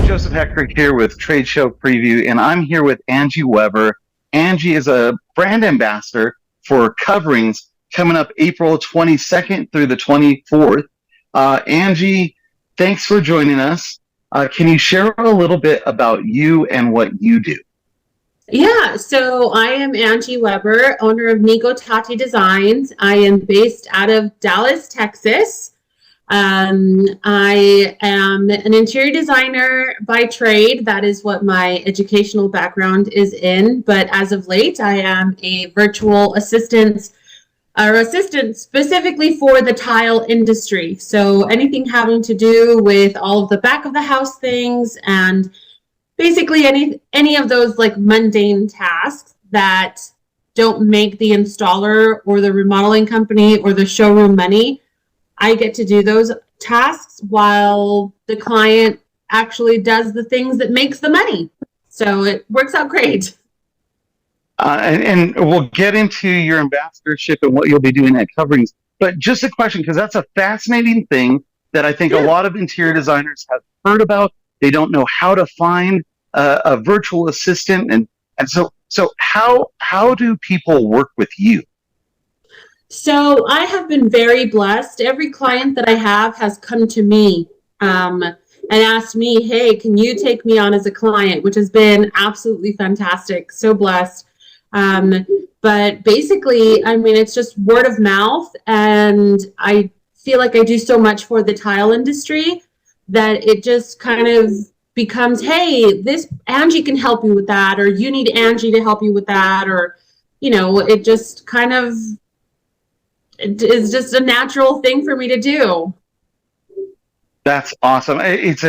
Joseph Hecker here with Trade Show Preview, and I'm here with Angie Weber. Angie is a brand ambassador for Coverings coming up April 22nd through the 24th. Angie, thanks for joining us. Can you share a little bit about you and what you do? Yeah, so I am Angie Weber, owner of Nico, Tati Designs. I am based out of Dallas, Texas. I am an interior designer by trade. That is what my educational background is in. But as of late, I am a virtual assistant specifically for the tile industry. So anything having to do with all of the back of the house things and basically any of those like mundane tasks that don't make the installer or the remodeling company or the showroom money. I get to do those tasks while the client actually does the things that makes the money. So it works out great. And we'll get into your ambassadorship and what you'll be doing at Coverings. But just a question, because that's a fascinating thing that I think a lot of interior designers have heard about. They don't know how to find a virtual assistant. And so how do people work with you? So I have been very blessed. Every client that I have has come to me and asked me, hey, can you take me on as a client, which has been absolutely fantastic. So blessed. But basically, I mean, it's just word of mouth. And I feel like I do so much for the tile industry that it just kind of becomes, hey, this Angie can help you with that, or you need Angie to help you with that, or, you know, it just kind of is just a natural thing for me to do. That's awesome. It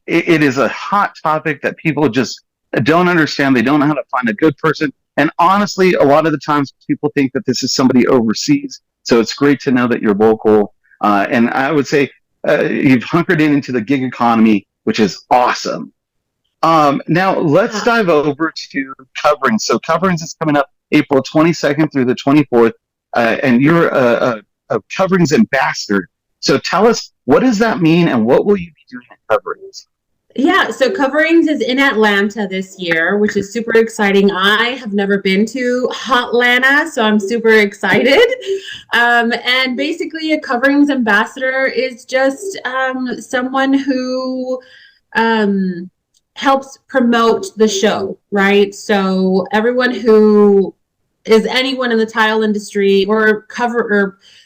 is a hot topic that people just don't understand. They don't know how to find a good person. And honestly, a lot of the times people think that this is somebody overseas. So it's great to know that you're local. And I would say you've hunkered into the gig economy, which is awesome. Now let's dive over to Coverings. So Coverings is coming up April 22nd through the 24th. And you're a Coverings ambassador. So tell us, what does that mean and what will you be doing at Coverings? Yeah, so Coverings is in Atlanta this year, which is super exciting. I have never been to Hotlanta, so I'm super excited. And basically a Coverings ambassador is just someone who helps promote the show, right? So everyone who is anyone in the tile industry or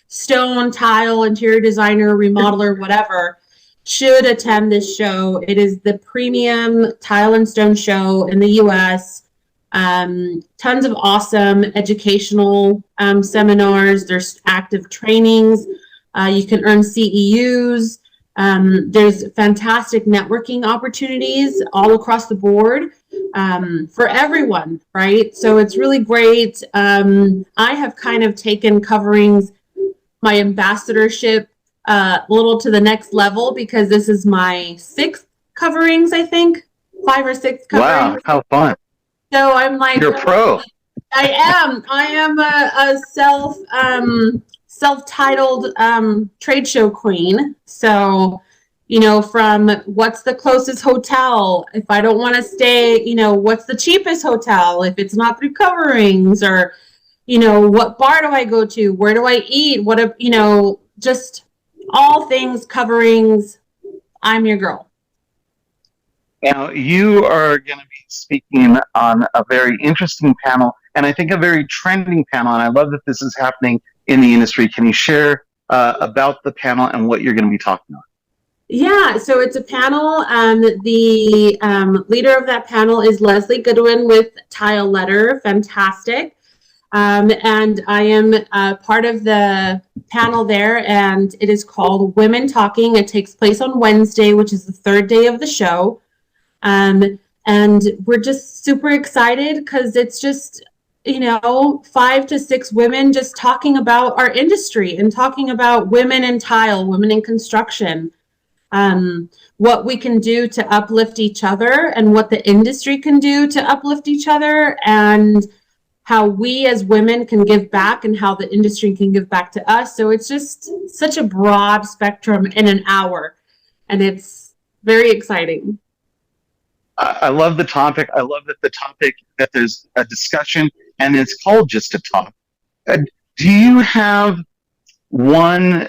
stone, tile, interior designer, remodeler, whatever, should attend this show. It is the premium tile and stone show in the U.S. Tons of awesome educational seminars. There's active trainings. You can earn CEUs. There's fantastic networking opportunities all across the board for everyone, right? So it's really great. I have kind of taken Coverings, my ambassadorship, a little to the next level because this is my 6th Coverings, I think, 5 or 6 Coverings. Wow, how fun! So I'm like, you're a pro. I am a self-titled trade show queen. So, you know, from what's the closest hotel? If I don't want to stay, you know, what's the cheapest hotel? If it's not through Coverings, or, you know, what bar do I go to? Where do I eat? You know, just all things Coverings. I'm your girl. Now, you are going to be speaking on a very interesting panel, and I think a very trending panel, and I love that this is happening in the industry. Can you share about the panel and what you're going to be talking on? Yeah, so it's a panel. The leader of that panel is Leslie Goodwin with Tile Letter. Fantastic. And I am part of the panel there, and it is called Women Talking. It takes place on Wednesday, which is the 3rd day of the show. And we're just super excited because it's just, you know, 5 to 6 women just talking about our industry and talking about women in tile, women in construction, what we can do to uplift each other and what the industry can do to uplift each other, and how we as women can give back and how the industry can give back to us. So it's just such a broad spectrum in an hour, and it's very exciting. I love the topic. I love that the topic, that there's a discussion and it's called Just a Talk. Do you have one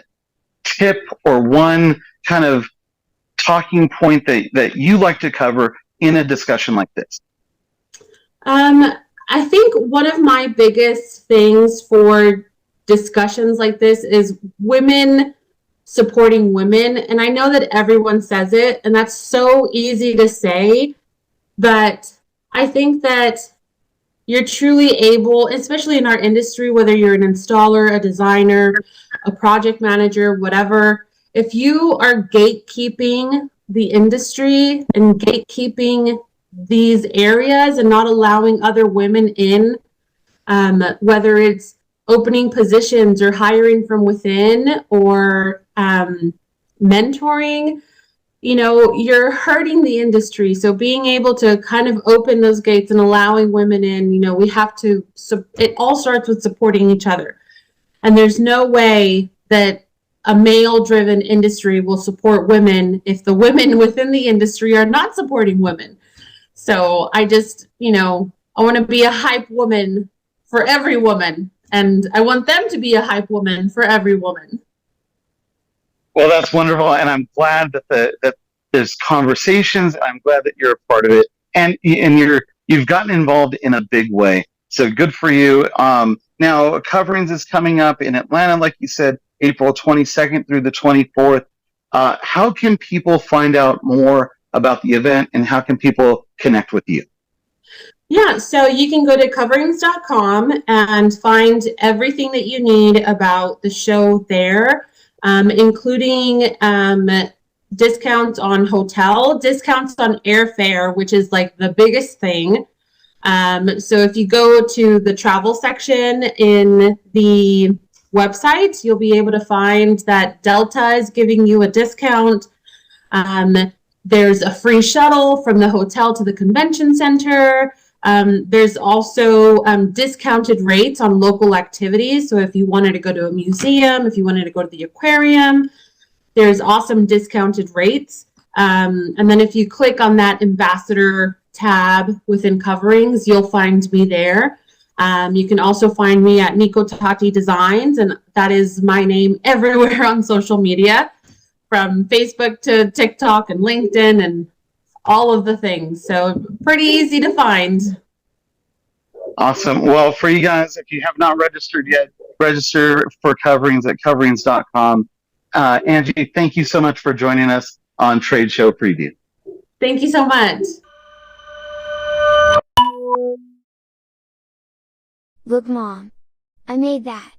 tip or one kind of talking point that you like to cover in a discussion like this? I think one of my biggest things for discussions like this is women supporting women. And I know that everyone says it, and that's so easy to say, but I think that you're truly able, especially in our industry, whether you're an installer, a designer, a project manager, whatever, if you are gatekeeping the industry and gatekeeping these areas and not allowing other women in, whether it's opening positions or hiring from within or mentoring, you're hurting the industry. So being able to kind of open those gates and allowing women in, we have to, it all starts with supporting each other. And there's no way that a male-driven industry will support women if the women within the industry are not supporting women. So I just, I want to be a hype woman for every woman. And I want them to be a hype woman for every woman. Well, that's wonderful, and I'm glad that there's conversations. I'm glad that you're a part of it, and you've gotten involved in a big way. So good for you. Now, Coverings is coming up in Atlanta, like you said, April 22nd through the 24th. How can people find out more about the event, and how can people connect with you? Yeah, so you can go to coverings.com and find everything that you need about the show there. Including discounts on hotel, discounts on airfare, which is like the biggest thing. So if you go to the travel section in the website, you'll be able to find that Delta is giving you a discount. There's a free shuttle from the hotel to the convention center. There's also discounted rates on local activities. So if you wanted to go to a museum, if you wanted to go to the aquarium, there's awesome discounted rates. And then if you click on that ambassador tab within Coverings, you'll find me there. You can also find me at Nico Tati Designs, and that is my name everywhere on social media, from Facebook to TikTok and LinkedIn and all of the things. So pretty easy to find. Awesome. Well, for you guys, if you have not registered yet, register for Coverings at coverings.com. Angie, thank you so much for joining us on Trade Show Preview. Thank you so much. Look, Mom, I made that.